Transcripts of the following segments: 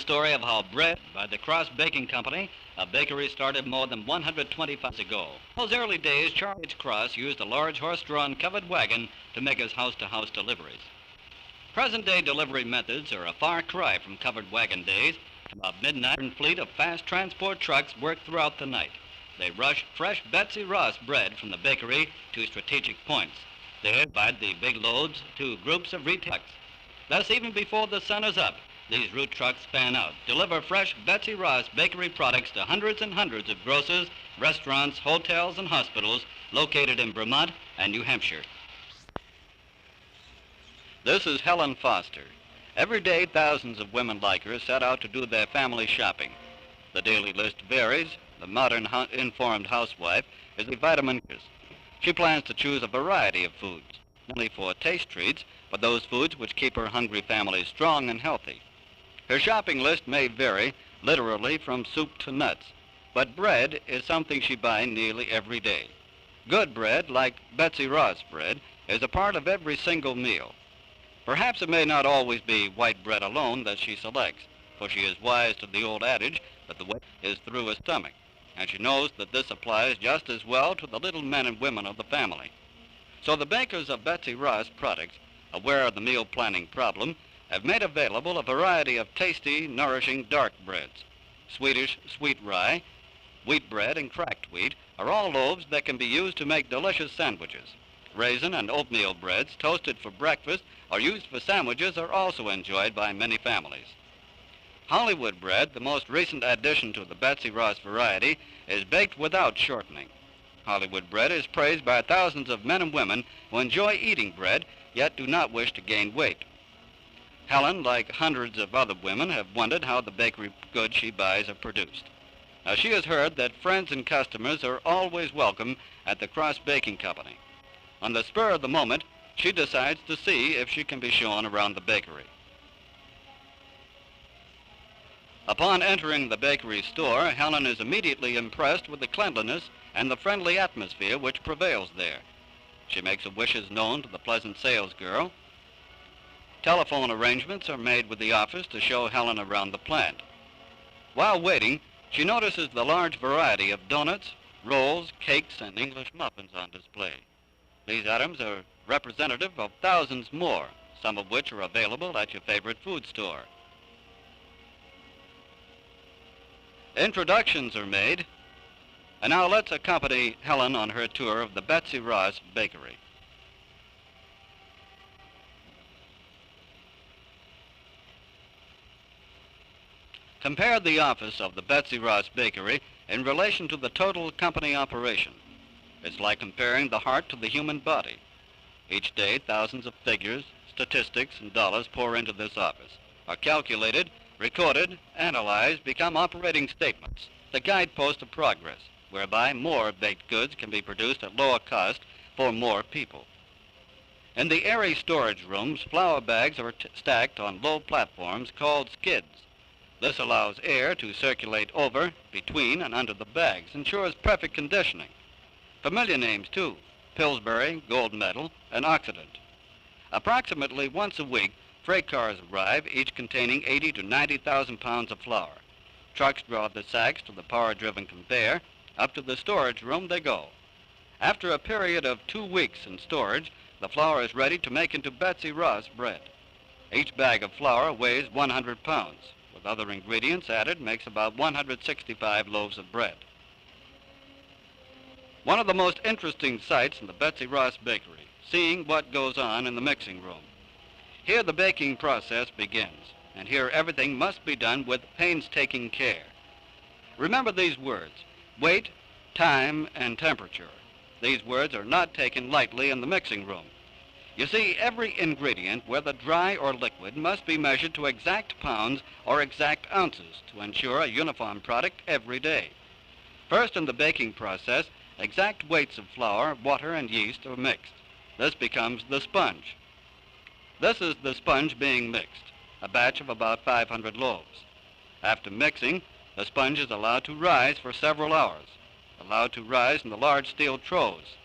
story of how bread by the Cross Baking Company, a bakery started more than 125 years ago. In those early days, Charles H. Cross used a large horse-drawn covered wagon to make his house-to-house deliveries. Present-day delivery methods are a far cry from covered wagon days. About midnight, a fleet of fast transport trucks work throughout the night. They rush fresh Betsy Ross bread from the bakery to strategic points. They divide the big loads to groups of retailers. Thus, even before the sun is up, these route trucks span out, deliver fresh Betsy Ross bakery products to hundreds and hundreds of grocers, restaurants, hotels, and hospitals located in Vermont and New Hampshire. This is Helen Foster. Every day, thousands of women like her set out to do their family shopping. The daily list varies. The modern informed housewife is a vitamin. She plans to choose a variety of foods, not only for taste treats, but those foods which keep her hungry family strong and healthy. Her shopping list may vary, literally from soup to nuts, but bread is something she buys nearly every day. Good bread, like Betsy Ross bread, is a part of every single meal. Perhaps it may not always be white bread alone that she selects, for she is wise to the old adage that the way is through a stomach, and she knows that this applies just as well to the little men and women of the family. So the bakers of Betsy Ross products, aware of the meal planning problem, have made available a variety of tasty, nourishing dark breads. Swedish sweet rye, wheat bread, and cracked wheat are all loaves that can be used to make delicious sandwiches. Raisin and oatmeal breads toasted for breakfast or used for sandwiches are also enjoyed by many families. Hollywood bread, the most recent addition to the Betsy Ross variety, is baked without shortening. Hollywood bread is praised by thousands of men and women who enjoy eating bread, yet do not wish to gain weight. Helen, like hundreds of other women, have wondered how the bakery goods she buys are produced. Now, she has heard that friends and customers are always welcome at the Cross Baking Company. On the spur of the moment, she decides to see if she can be shown around the bakery. Upon entering the bakery store, Helen is immediately impressed with the cleanliness and the friendly atmosphere which prevails there. She makes her wishes known to the pleasant salesgirl. Telephone arrangements are made with the office to show Helen around the plant. While waiting, she notices the large variety of donuts, rolls, cakes, and English muffins on display. These items are representative of thousands more, some of which are available at your favorite food store. Introductions are made, and now let's accompany Helen on her tour of the Betsy Ross Bakery. Compare the office of the Betsy Ross Bakery in relation to the total company operation. It's like comparing the heart to the human body. Each day, thousands of figures, statistics, and dollars pour into this office, are calculated, recorded, analyzed, become operating statements, the guidepost of progress, whereby more baked goods can be produced at lower cost for more people. In the airy storage rooms, flour bags are stacked on low platforms called skids. This allows air to circulate over, between, and under the bags, ensures perfect conditioning. Familiar names, too: Pillsbury, Gold Medal, and Occident. Approximately once a week, freight cars arrive, each containing 80 to 90,000 pounds of flour. Trucks draw the sacks to the power-driven conveyor. Up to the storage room they go. After a period of 2 weeks in storage, the flour is ready to make into Betsy Ross bread. Each bag of flour weighs 100 pounds. With other ingredients added, makes about 165 loaves of bread. One of the most interesting sights in the Betsy Ross Bakery, seeing what goes on in the mixing room. Here the baking process begins, and here everything must be done with painstaking care. Remember these words: weight, time, and temperature. These words are not taken lightly in the mixing room. You see, every ingredient, whether dry or liquid, must be measured to exact pounds or exact ounces to ensure a uniform product every day. First, in the baking process, exact weights of flour, water, and yeast are mixed. This becomes the sponge. This is the sponge being mixed, a batch of about 500 loaves. After mixing, the sponge is allowed to rise for several hours, allowed to rise in the large steel troughs.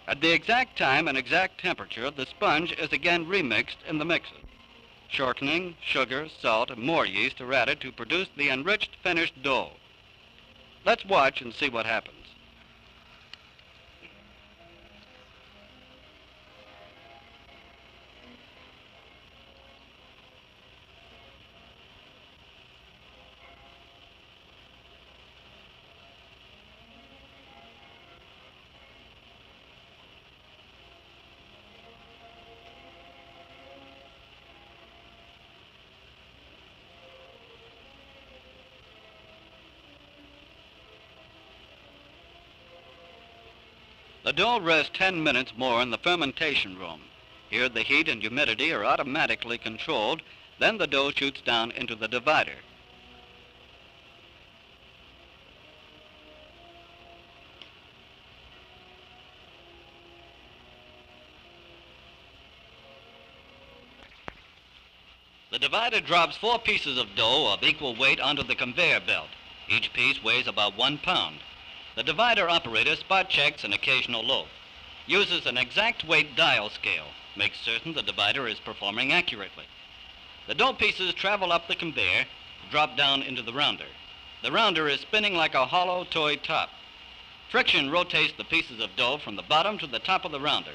At the exact time and exact temperature, the sponge is again remixed in the mixer. Shortening, sugar, salt, and more yeast are added to produce the enriched finished dough. Let's watch and see what happens. The dough rests 10 minutes more in the fermentation room. Here the heat and humidity are automatically controlled, then the dough shoots down into the divider. The divider drops 4 pieces of dough of equal weight onto the conveyor belt. Each piece weighs about 1 pound. The divider operator spot checks an occasional loaf, uses an exact weight dial scale, makes certain the divider is performing accurately. The dough pieces travel up the conveyor, drop down into the rounder. The rounder is spinning like a hollow toy top. Friction rotates the pieces of dough from the bottom to the top of the rounder,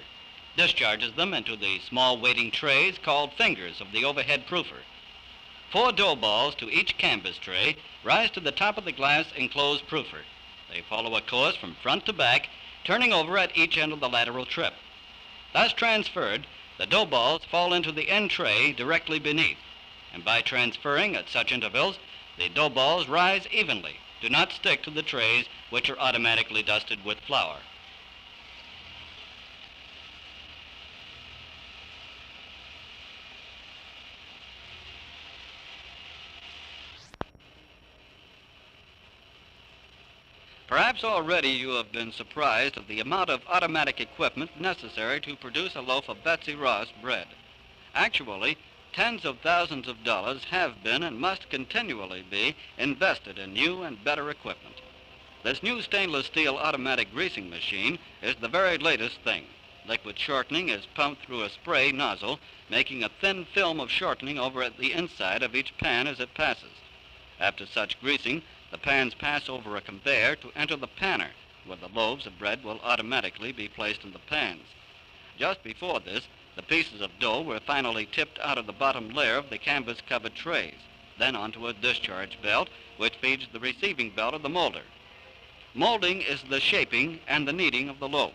discharges them into the small waiting trays called fingers of the overhead proofer. 4 dough balls to each canvas tray rise to the top of the glass enclosed proofer. They follow a course from front to back, turning over at each end of the lateral trip. Thus transferred, the dough balls fall into the end tray directly beneath, and by transferring at such intervals, the dough balls rise evenly, do not stick to the trays, which are automatically dusted with flour. Perhaps already you have been surprised at the amount of automatic equipment necessary to produce a loaf of Betsy Ross bread. Actually, tens of thousands of dollars have been and must continually be invested in new and better equipment. This new stainless steel automatic greasing machine is the very latest thing. Liquid shortening is pumped through a spray nozzle, making a thin film of shortening over at the inside of each pan as it passes. After such greasing, the pans pass over a conveyor to enter the panner, where the loaves of bread will automatically be placed in the pans. Just before this, the pieces of dough were finally tipped out of the bottom layer of the canvas-covered trays, then onto a discharge belt, which feeds the receiving belt of the molder. Molding is the shaping and the kneading of the loaf.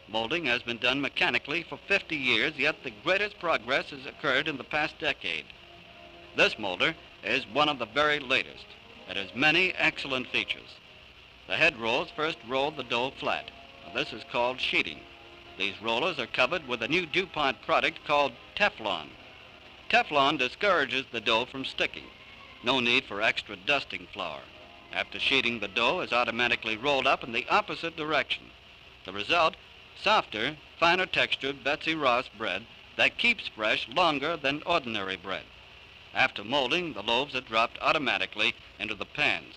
Molding has been done mechanically for 50 years, yet the greatest progress has occurred in the past decade. This molder is one of the very latest. It has many excellent features. The head rolls first roll the dough flat. Now, this is called sheeting. These rollers are covered with a new DuPont product called Teflon. Teflon discourages the dough from sticking. No need for extra dusting flour. After sheeting, the dough is automatically rolled up in the opposite direction. The result, softer, finer textured Betsy Ross bread that keeps fresh longer than ordinary bread. After molding, the loaves are dropped automatically into the pans.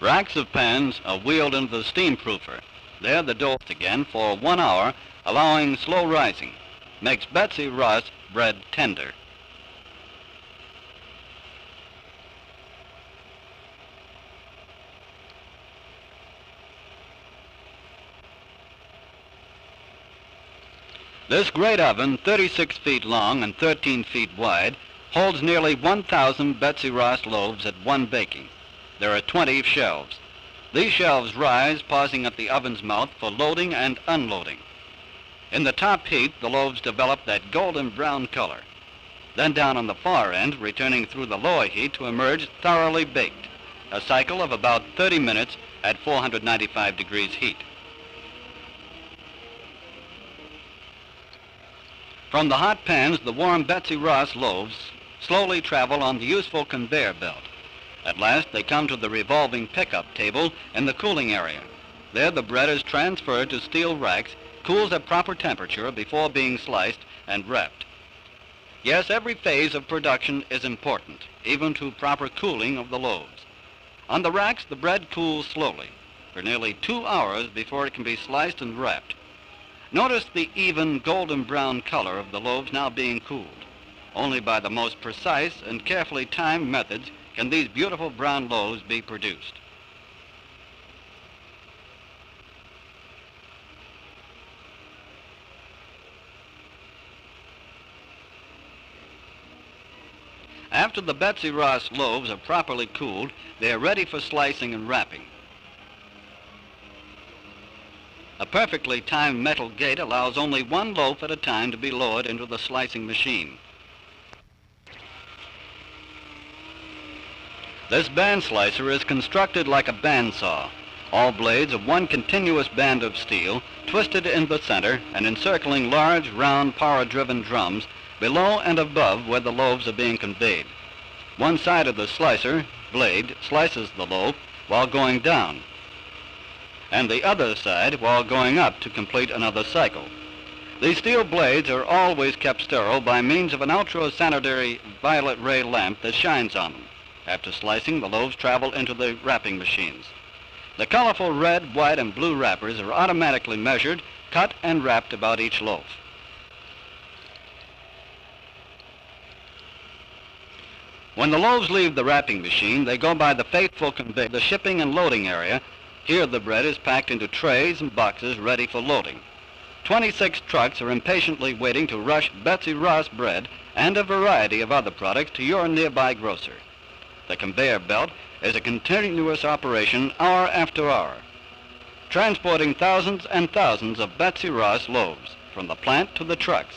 Racks of pans are wheeled into the steam proofer. There the dough again for 1 hour, allowing slow rising. Makes Betsy Ross bread tender. This great oven, 36 feet long and 13 feet wide, holds nearly 1,000 Betsy Ross loaves at one baking. There are 20 shelves. These shelves rise, pausing at the oven's mouth for loading and unloading. In the top heat, the loaves develop that golden brown color. Then down on the far end, returning through the lower heat to emerge thoroughly baked, a cycle of about 30 minutes at 495 degrees heat. From the hot pans, the warm Betsy Ross loaves slowly travel on the useful conveyor belt. At last, they come to the revolving pickup table in the cooling area. There, the bread is transferred to steel racks, cools at proper temperature before being sliced and wrapped. Yes, every phase of production is important, even to proper cooling of the loaves. On the racks, the bread cools slowly for nearly 2 hours before it can be sliced and wrapped. Notice the even golden brown color of the loaves now being cooled. Only by the most precise and carefully timed methods can these beautiful brown loaves be produced. After the Betsy Ross loaves are properly cooled, they are ready for slicing and wrapping. A perfectly timed metal gate allows only one loaf at a time to be lowered into the slicing machine. This band slicer is constructed like a bandsaw. All blades of one continuous band of steel, twisted in the center and encircling large, round, power-driven drums below and above where the loaves are being conveyed. One side of the slicer blade slices the loaf while going down, and the other side while going up to complete another cycle. These steel blades are always kept sterile by means of an ultra-sanitary violet ray lamp that shines on them. After slicing, the loaves travel into the wrapping machines. The colorful red, white, and blue wrappers are automatically measured, cut, and wrapped about each loaf. When the loaves leave the wrapping machine, they go by the faithful conveyor to the shipping and loading area. Here the bread is packed into trays and boxes ready for loading. 26 trucks are impatiently waiting to rush Betsy Ross bread and a variety of other products to your nearby grocer. The conveyor belt is a continuous operation hour after hour, transporting thousands and thousands of Betsy Ross loaves from the plant to the trucks.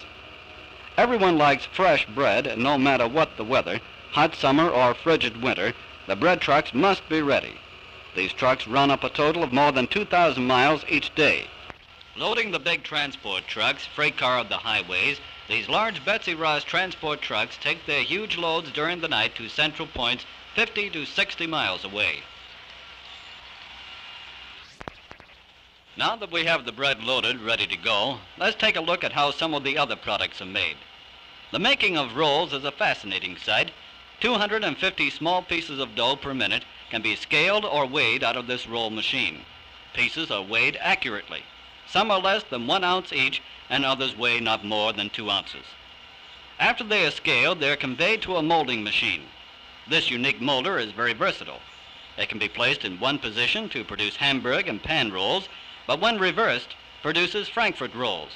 Everyone likes fresh bread, and no matter what the weather, hot summer or frigid winter, the bread trucks must be ready. These trucks run up a total of more than 2,000 miles each day. Loading the big transport trucks, freight car of the highways, these large Betsy Ross transport trucks take their huge loads during the night to central points 50 to 60 miles away. Now that we have the bread loaded, ready to go, let's take a look at how some of the other products are made. The making of rolls is a fascinating sight. 250 small pieces of dough per minute can be scaled or weighed out of this roll machine. Pieces are weighed accurately. Some are less than 1 ounce each, and others weigh not more than 2 ounces. After they are scaled, they are conveyed to a molding machine. This unique molder is very versatile. It can be placed in one position to produce Hamburg and pan rolls, but when reversed, produces Frankfurt rolls.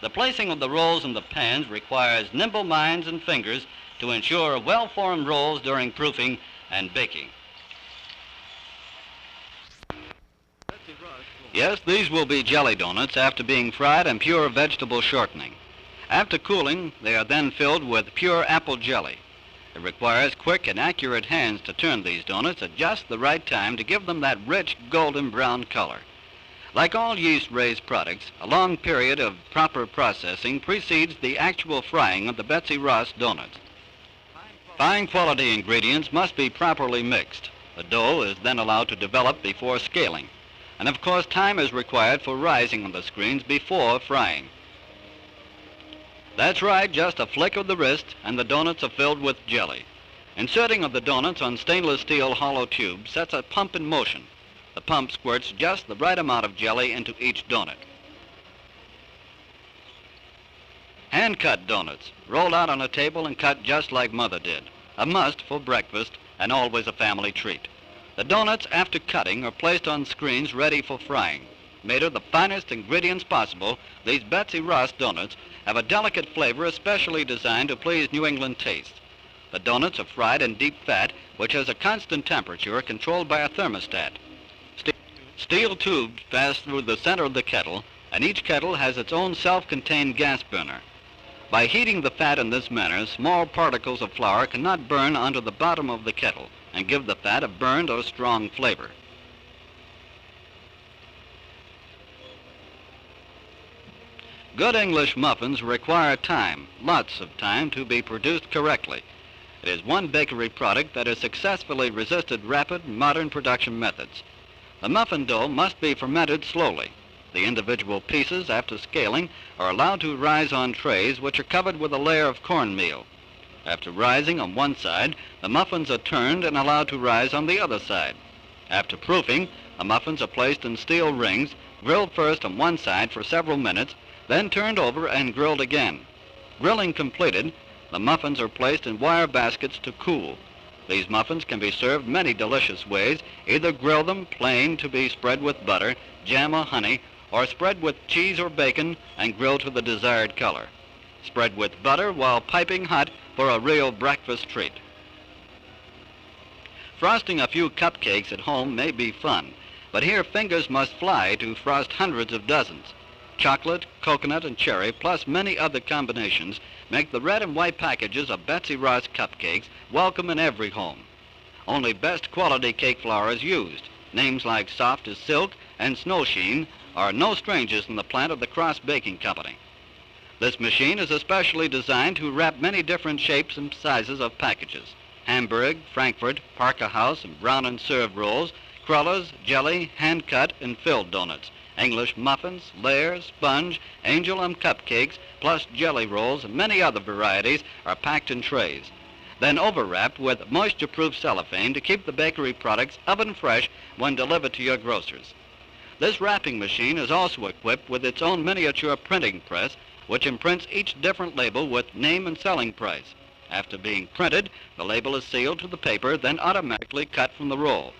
The placing of the rolls in the pans requires nimble minds and fingers to ensure well-formed rolls during proofing and baking. Yes, these will be jelly donuts after being fried in pure vegetable shortening. After cooling, they are then filled with pure apple jelly. It requires quick and accurate hands to turn these donuts at just the right time to give them that rich golden brown color. Like all yeast-raised products, a long period of proper processing precedes the actual frying of the Betsy Ross donuts. Fine quality ingredients must be properly mixed. The dough is then allowed to develop before scaling. And of course, time is required for rising on the screens before frying. That's right, just a flick of the wrist and the donuts are filled with jelly. Inserting of the donuts on stainless steel hollow tubes sets a pump in motion. The pump squirts just the right amount of jelly into each donut. Hand-cut donuts, rolled out on a table and cut just like Mother did. A must for breakfast and always a family treat. The donuts, after cutting, are placed on screens ready for frying. Made of the finest ingredients possible, these Betsy Ross donuts have a delicate flavor especially designed to please New England tastes. The donuts are fried in deep fat, which has a constant temperature controlled by a thermostat. Steel tubes pass through the center of the kettle, and each kettle has its own self-contained gas burner. By heating the fat in this manner, small particles of flour cannot burn onto the bottom of the kettle and give the fat a burned or strong flavor. Good English muffins require time, lots of time, to be produced correctly. It is one bakery product that has successfully resisted rapid, modern production methods. The muffin dough must be fermented slowly. The individual pieces, after scaling, are allowed to rise on trays which are covered with a layer of cornmeal. After rising on one side, the muffins are turned and allowed to rise on the other side. After proofing, the muffins are placed in steel rings, grilled first on one side for several minutes, then turned over and grilled again. Grilling completed, the muffins are placed in wire baskets to cool. These muffins can be served many delicious ways. Either grill them plain to be spread with butter, jam or honey, or spread with cheese or bacon and grilled to the desired color. Spread with butter while piping hot for a real breakfast treat. Frosting a few cupcakes at home may be fun, but here fingers must fly to frost hundreds of dozens. Chocolate, coconut, and cherry, plus many other combinations, make the red and white packages of Betsy Ross cupcakes welcome in every home. Only best quality cake flour is used. Names like Soft as Silk and Snow Sheen are no strangers in the plant of the Cross Baking Company. This machine is especially designed to wrap many different shapes and sizes of packages: Hamburg, Frankfurt, Parker House, and Brown and Serve rolls, crullers, jelly, hand-cut, and filled donuts, English muffins, layers, sponge, angel and cupcakes, plus jelly rolls, and many other varieties are packed in trays, then overwrapped with moisture-proof cellophane to keep the bakery products oven fresh when delivered to your grocers. This wrapping machine is also equipped with its own miniature printing press, which imprints each different label with name and selling price. After being printed, the label is sealed to the paper, then automatically cut from the roll.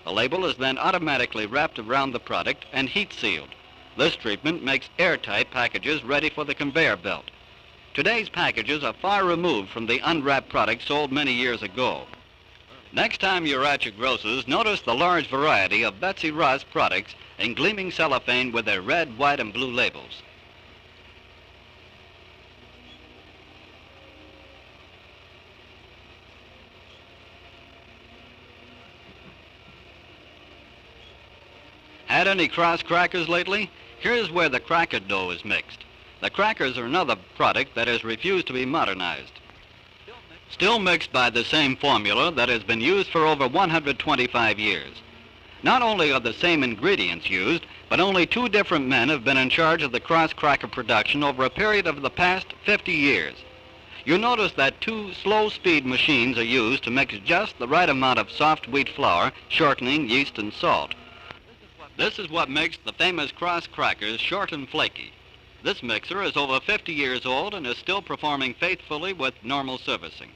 The label is then automatically wrapped around the product and heat sealed. This treatment makes airtight packages ready for the conveyor belt. Today's packages are far removed from the unwrapped products sold many years ago. Next time you're at your grocer's, notice the large variety of Betsy Ross products in gleaming cellophane with their red, white, and blue labels. Had any Cross crackers lately? Here's where the cracker dough is mixed. The crackers are another product that has refused to be modernized. Still mixed by the same formula that has been used for over 125 years. Not only are the same ingredients used, but only two different men have been in charge of the Cross cracker production over a period of the past 50 years. You'll notice that two slow-speed machines are used to mix just the right amount of soft wheat flour, shortening, yeast, and salt. This is what makes the famous Cross crackers short and flaky. This mixer is over 50 years old and is still performing faithfully with normal servicing.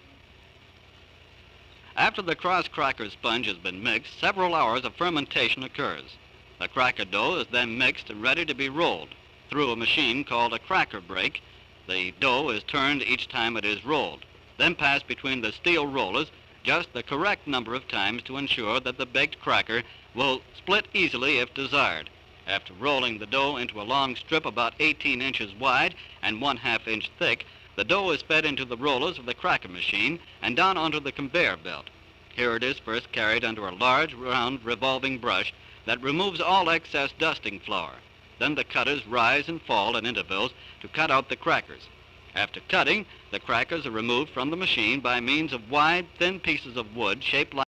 After the Cross cracker sponge has been mixed, several hours of fermentation occurs. The cracker dough is then mixed and ready to be rolled. Through a machine called a cracker brake, the dough is turned each time it is rolled, then passed between the steel rollers just the correct number of times to ensure that the baked cracker will split easily if desired. After rolling the dough into a long strip about 18 inches wide and 1/2 inch thick, the dough is fed into the rollers of the cracker machine and down onto the conveyor belt. Here it is first carried under a large, round, revolving brush that removes all excess dusting flour. Then the cutters rise and fall at intervals to cut out the crackers. After cutting, the crackers are removed from the machine by means of wide, thin pieces of wood shaped like